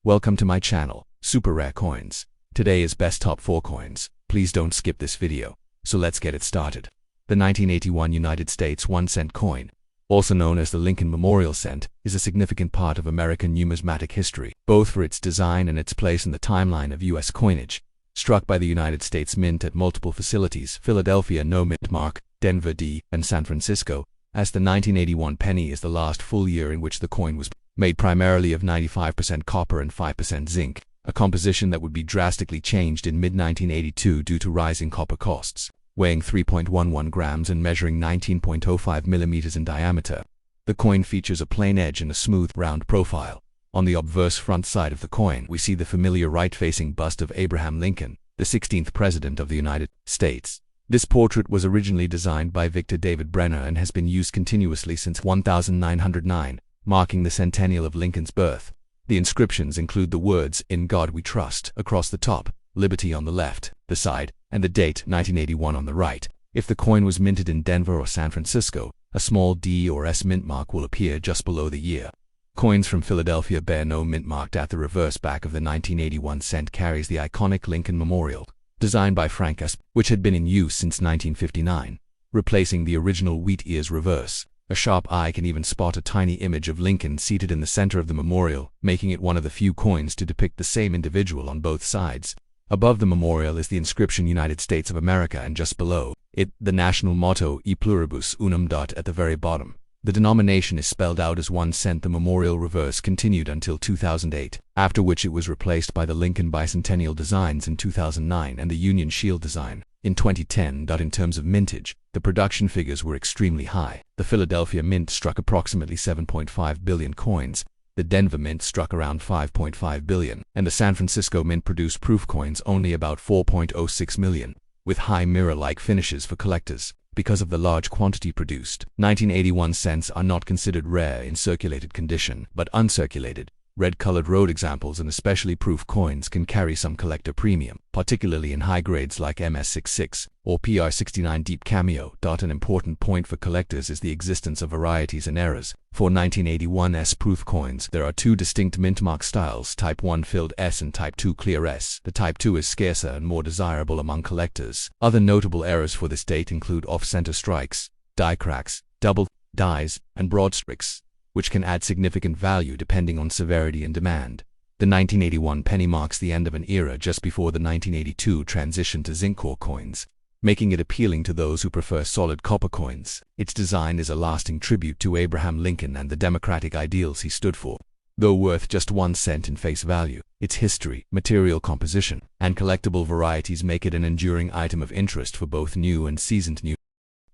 Welcome to my channel, Super Rare Coins. Today is best top 4 coins. Please don't skip this video. So let's get it started. The 1981 United States 1-cent coin, also known as the Lincoln Memorial Cent, is a significant part of American numismatic history, both for its design and its place in the timeline of U.S. coinage. Struck by the United States Mint at multiple facilities, Philadelphia No Mint Mark, Denver D, and San Francisco, as the 1981 penny is the last full year in which the coin was made primarily of 95% copper and 5% zinc, a composition that would be drastically changed in mid-1982 due to rising copper costs. Weighing 3.11 grams and measuring 19.05 millimeters in diameter, the coin features a plain edge and a smooth, round profile. On the obverse front side of the coin, we see the familiar right-facing bust of Abraham Lincoln, the 16th President of the United States. This portrait was originally designed by Victor David Brenner and has been used continuously since 1909, marking the centennial of Lincoln's birth. The inscriptions include the words, "In God We Trust," across the top, "Liberty" on the left, the side, and the date, 1981, on the right. If the coin was minted in Denver or San Francisco, a small D or S mint mark will appear just below the year. Coins from Philadelphia bear no mint marked at the reverse back of the 1981 cent carries the iconic Lincoln Memorial, designed by Frank S., which had been in use since 1959, replacing the original wheat ears reverse. A sharp eye can even spot a tiny image of Lincoln seated in the center of the memorial, making it one of the few coins to depict the same individual on both sides. Above the memorial is the inscription United States of America, and just below it, the national motto E pluribus unum. At the very bottom, the denomination is spelled out as 1 cent. The memorial reverse continued until 2008, after which it was replaced by the Lincoln bicentennial designs in 2009 and the Union Shield design in 2010. In terms of mintage, the production figures were extremely high. The Philadelphia Mint struck approximately 7.5 billion coins, the Denver Mint struck around 5.5 billion, and the San Francisco Mint produced proof coins only about 4.06 million, with high mirror-like finishes for collectors. Because of the large quantity produced, 1981 cents are not considered rare in circulated condition, but uncirculated, red-colored road examples and especially proof coins can carry some collector premium, particularly in high grades like MS66 or PR69 Deep Cameo. An important point for collectors is the existence of varieties and errors. For 1981 S proof coins, there are 2 distinct mint mark styles, Type 1 filled S and Type 2 clear S. The Type 2 is scarcer and more desirable among collectors. Other notable errors for this date include off-center strikes, die cracks, double dies, and broad streaks, which can add significant value depending on severity and demand. The 1981 penny marks the end of an era just before the 1982 transition to zinc core coins, making it appealing to those who prefer solid copper coins. Its design is a lasting tribute to Abraham Lincoln and the democratic ideals he stood for. Though worth just 1 cent in face value, its history, material composition, and collectible varieties make it an enduring item of interest for both new and seasoned new.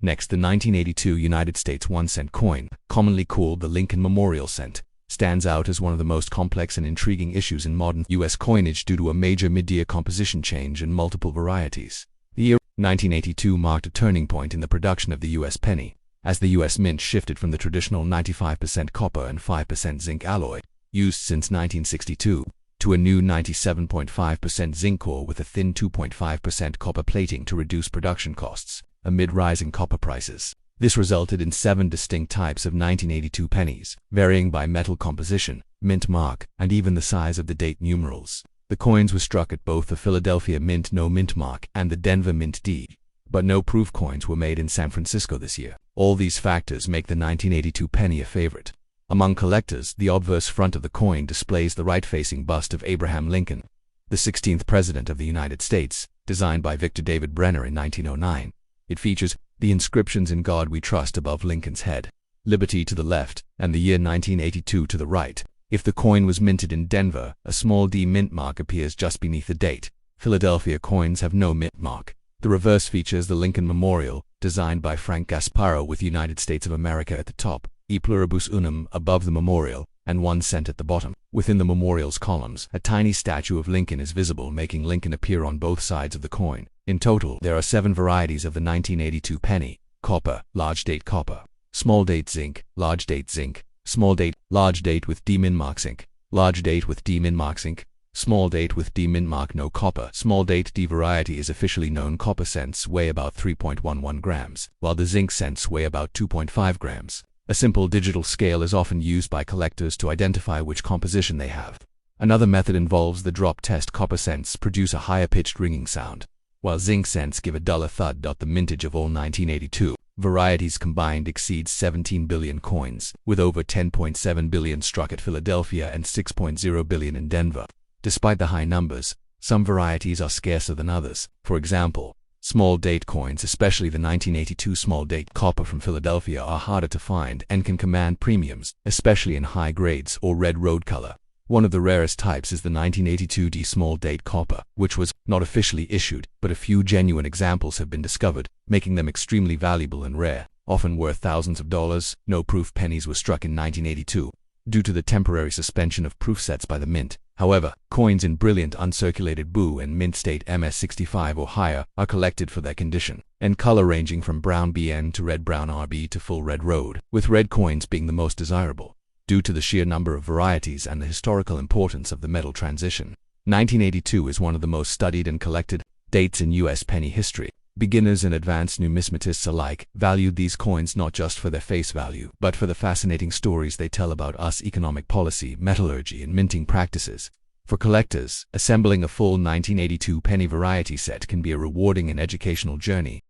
Next, the 1982 United States 1-cent coin, commonly called the Lincoln Memorial Cent, stands out as one of the most complex and intriguing issues in modern U.S. coinage due to a major mid-year composition change and multiple varieties. The year 1982 marked a turning point in the production of the U.S. penny, as the U.S. Mint shifted from the traditional 95% copper and 5% zinc alloy, used since 1962, to a new 97.5% zinc core with a thin 2.5% copper plating to reduce production costs amid rising copper prices. This resulted in 7 distinct types of 1982 pennies, varying by metal composition, mint mark, and even the size of the date numerals. The coins were struck at both the Philadelphia Mint No Mint Mark and the Denver Mint D, but no proof coins were made in San Francisco this year. All these factors make the 1982 penny a favorite. Among collectors, the obverse front of the coin displays the right-facing bust of Abraham Lincoln, the 16th President of the United States, designed by Victor David Brenner in 1909. It features the inscriptions "In God We Trust" above Lincoln's head, "Liberty" to the left, and the year 1982 to the right. If the coin was minted in Denver, a small D mint mark appears just beneath the date. Philadelphia coins have no mint mark. The reverse features the Lincoln Memorial, designed by Frank S., with United States of America at the top, E pluribus unum above the memorial, and 1 cent at the bottom. Within the memorial's columns, a tiny statue of Lincoln is visible, making Lincoln appear on both sides of the coin. In total, there are 7 varieties of the 1982 penny: copper, large date copper, small date zinc, large date zinc, small date, large date with D min mark zinc, large date with D min mark zinc, small date with D min mark no copper. Small date D variety is officially known. Copper cents weigh about 3.11 grams, while the zinc cents weigh about 2.5 grams. A simple digital scale is often used by collectors to identify which composition they have. Another method involves the drop test. Copper cents produce a higher pitched ringing sound, while zinc cents give a duller thud. The mintage of all 1982 varieties combined exceeds 17 billion coins, with over 10.7 billion struck at Philadelphia and 6.0 billion in Denver. Despite the high numbers, some varieties are scarcer than others. For example, small date coins, especially the 1982 small date copper from Philadelphia, are harder to find and can command premiums, especially in high grades or red road color. One of the rarest types is the 1982D small date copper, which was not officially issued, but a few genuine examples have been discovered, making them extremely valuable and rare, often worth thousands of dollars. No proof pennies were struck in 1982 due to the temporary suspension of proof sets by the mint. However, coins in brilliant uncirculated BU and mint state MS65 or higher are collected for their condition and color, ranging from brown BN to red-brown RB to full red road, with red coins being the most desirable due to the sheer number of varieties and the historical importance of the metal transition. 1982 is one of the most studied and collected dates in U.S. penny history. Beginners and advanced numismatists alike valued these coins not just for their face value, but for the fascinating stories they tell about US economic policy, metallurgy, and minting practices. For collectors, assembling a full 1982 penny variety set can be a rewarding and educational journey.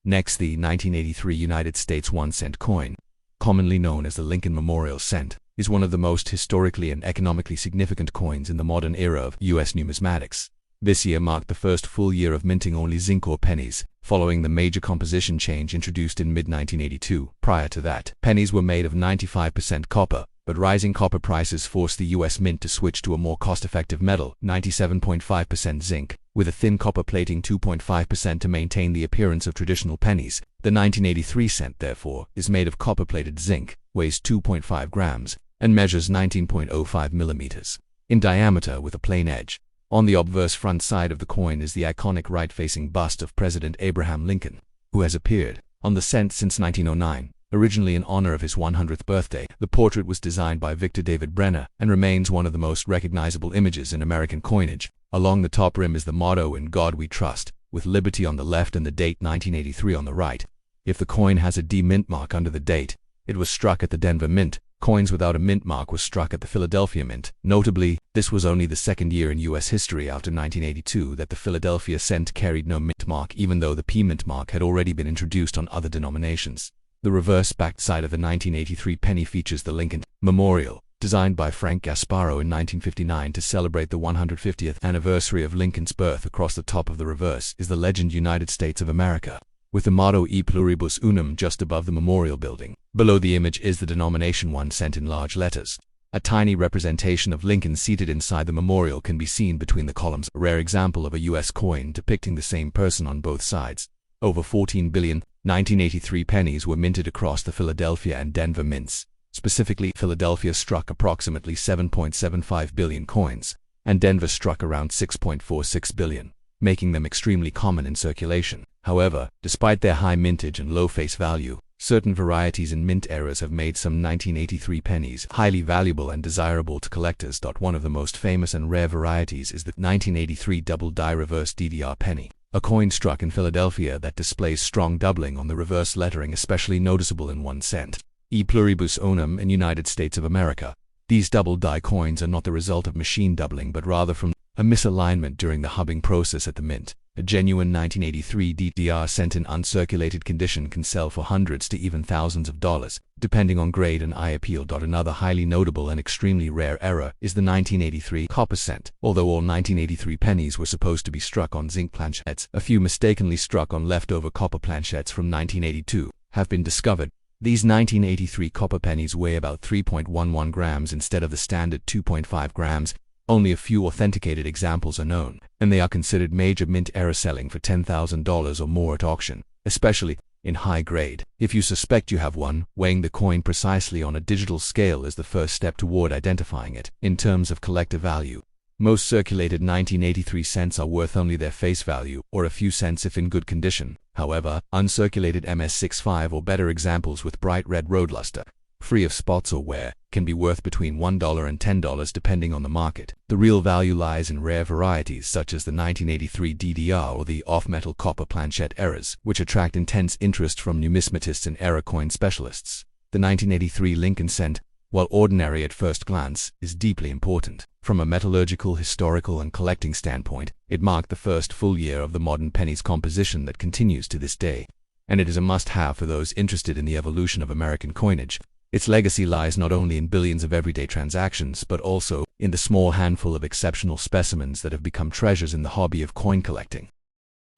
Next, the 1983 United States 1-cent coin, commonly known as the Lincoln Memorial Cent, is one of the most historically and economically significant coins in the modern era of U.S. numismatics. This year marked the first full year of minting only zinc ore pennies, following the major composition change introduced in mid-1982. Prior to that, pennies were made of 95% copper, but rising copper prices forced the U.S. Mint to switch to a more cost-effective metal, 97.5% zinc, with a thin copper plating 2.5% to maintain the appearance of traditional pennies. The 1983 cent, therefore, is made of copper-plated zinc, weighs 2.5 grams, and measures 19.05 millimeters in diameter with a plain edge. On the obverse front side of the coin is the iconic right-facing bust of President Abraham Lincoln, who has appeared on the cent since 1909. Originally in honor of his 100th birthday, the portrait was designed by Victor David Brenner and remains one of the most recognizable images in American coinage. Along the top rim is the motto "In God We Trust," with liberty on the left and the date 1983 on the right. If the coin has a D mint mark under the date, it was struck at the Denver Mint. Coins without a mint mark were struck at the Philadelphia Mint. Notably, this was only the second year in U.S. history after 1982 that the Philadelphia cent carried no mint mark, even though the P mint mark had already been introduced on other denominations. The reverse-backed side of the 1983 penny features the Lincoln Memorial, designed by Frank Gasparo in 1959 to celebrate the 150th anniversary of Lincoln's birth. Across the top of the reverse is the legend United States of America, with the motto "E pluribus unum" just above the memorial building. Below the image is the denomination 1 cent in large letters. A tiny representation of Lincoln seated inside the memorial can be seen between the columns, a rare example of a U.S. coin depicting the same person on both sides. Over 14 billion 1983 pennies were minted across the Philadelphia and Denver mints. Specifically, Philadelphia struck approximately 7.75 billion coins, and Denver struck around 6.46 billion, making them extremely common in circulation. However, despite their high mintage and low face value, certain varieties in mint eras have made some 1983 pennies highly valuable and desirable to collectors. One of the most famous and rare varieties is the 1983 double die reverse DDR penny, a coin struck in Philadelphia that displays strong doubling on the reverse lettering, especially noticeable in 1 cent. E pluribus unum in United States of America. These double die coins are not the result of machine doubling, but rather from a misalignment during the hubbing process at the mint. A genuine 1983 DDR cent in uncirculated condition can sell for hundreds to even thousands of dollars, depending on grade and eye appeal. Another highly notable and extremely rare error is the 1983 copper cent. Although all 1983 pennies were supposed to be struck on zinc planchettes, a few mistakenly struck on leftover copper planchettes from 1982 have been discovered. These 1983 copper pennies weigh about 3.11 grams instead of the standard 2.5 grams. Only a few authenticated examples are known, and they are considered major mint error selling for $10,000 or more at auction, especially in high grade. If you suspect you have one, weighing the coin precisely on a digital scale is the first step toward identifying it. In terms of collector value, most circulated 1983 cents are worth only their face value, or a few cents if in good condition. However, uncirculated MS65 or better examples with bright red road luster, free of spots or wear, can be worth between $1 and $10 depending on the market. The real value lies in rare varieties such as the 1983 DDR or the off-metal copper planchette errors, which attract intense interest from numismatists and error coin specialists. The 1983 Lincoln cent, while ordinary at first glance, is deeply important. From a metallurgical, historical, and collecting standpoint, it marked the first full year of the modern penny's composition that continues to this day, and it is a must-have for those interested in the evolution of American coinage. Its legacy lies not only in billions of everyday transactions, but also in the small handful of exceptional specimens that have become treasures in the hobby of coin collecting.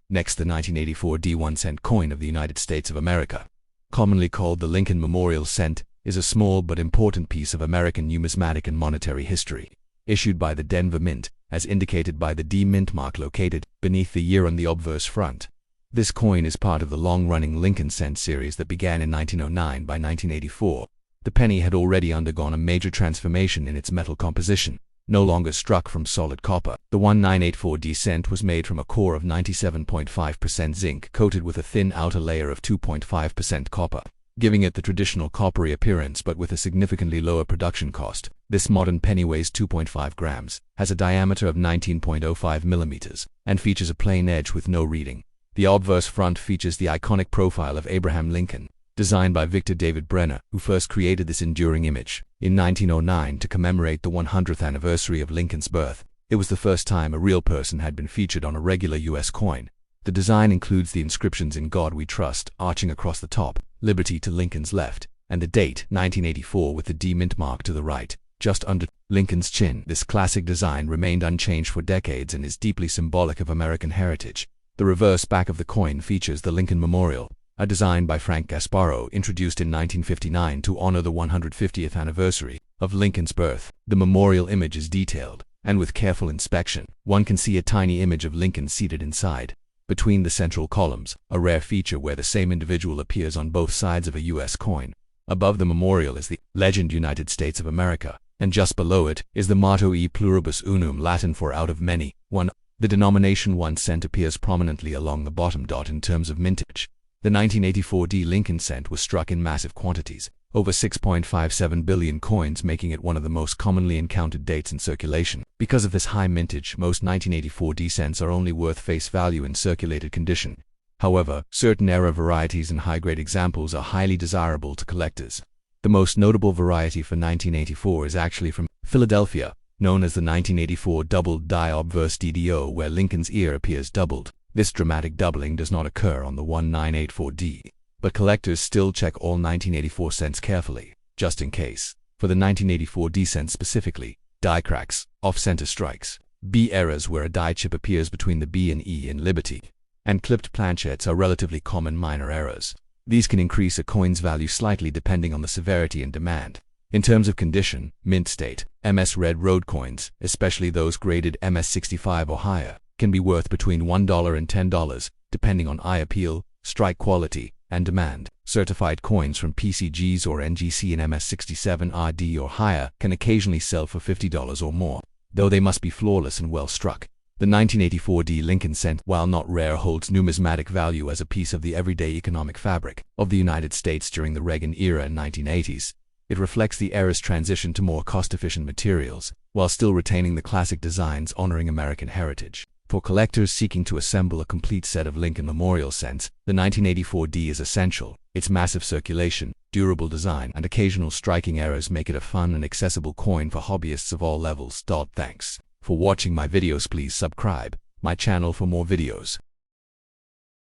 Next, the 1984 D1-cent coin of the United States of America. Commonly called the Lincoln Memorial Cent, is a small but important piece of American numismatic and monetary history. Issued by the Denver Mint, as indicated by the D Mint mark located beneath the year on the obverse front. This coin is part of the long-running Lincoln Cent series that began in 1909. By 1984, the penny had already undergone a major transformation in its metal composition. No longer struck from solid copper, the 1984 D cent was made from a core of 97.5% zinc coated with a thin outer layer of 2.5% copper, giving it the traditional coppery appearance but with a significantly lower production cost. This modern penny weighs 2.5 grams, has a diameter of 19.05 millimeters, and features a plain edge with no reading. The obverse front features the iconic profile of Abraham Lincoln, designed by Victor David Brenner, who first created this enduring image in 1909 to commemorate the 100th anniversary of Lincoln's birth. It was the first time a real person had been featured on a regular U.S. coin. The design includes the inscriptions "In God We Trust" arching across the top, "Liberty" to Lincoln's left, and the date 1984 with the D Mint mark to the right, just under Lincoln's chin. This classic design remained unchanged for decades and is deeply symbolic of American heritage. The reverse back of the coin features the Lincoln Memorial, a design by Frank Gasparro introduced in 1959 to honor the 150th anniversary of Lincoln's birth. The memorial image is detailed, and with careful inspection, one can see a tiny image of Lincoln seated inside, between the central columns, a rare feature where the same individual appears on both sides of a U.S. coin. Above the memorial is the legend United States of America, and just below it is the motto E pluribus unum, Latin for out of many, one. The denomination 1 cent appears prominently along the bottom dot in terms of mintage. The 1984 D Lincoln cent was struck in massive quantities, over 6.57 billion coins, making it one of the most commonly encountered dates in circulation. Because of this high mintage, most 1984 D cents are only worth face value in circulated condition. However, certain error varieties and high-grade examples are highly desirable to collectors. The most notable variety for 1984 is actually from Philadelphia, known as the 1984 doubled die obverse DDO, where Lincoln's ear appears doubled. This dramatic doubling does not occur on the 1984D, but collectors still check all 1984 cents carefully, just in case. For the 1984 D cent specifically, die cracks, off-center strikes, B errors where a die chip appears between the B and E in Liberty, and clipped planchettes are relatively common minor errors. These can increase a coin's value slightly depending on the severity and demand. In terms of condition, mint state, MS Red Road coins, especially those graded MS 65 or higher, can be worth between $1 and $10, depending on eye appeal, strike quality, and demand. Certified coins from PCGs or NGC in MS 67 RD or higher can occasionally sell for $50 or more, though they must be flawless and well struck. The 1984 D Lincoln cent, while not rare, holds numismatic value as a piece of the everyday economic fabric of the United States during the Reagan era and 1980s. It reflects the era's transition to more cost-efficient materials, while still retaining the classic designs honoring American heritage. For collectors seeking to assemble a complete set of Lincoln Memorial cents, the 1984 D is essential. Its massive circulation, durable design, and occasional striking errors make it a fun and accessible coin for hobbyists of all levels. Thanks for watching my videos. Please subscribe my channel for more videos.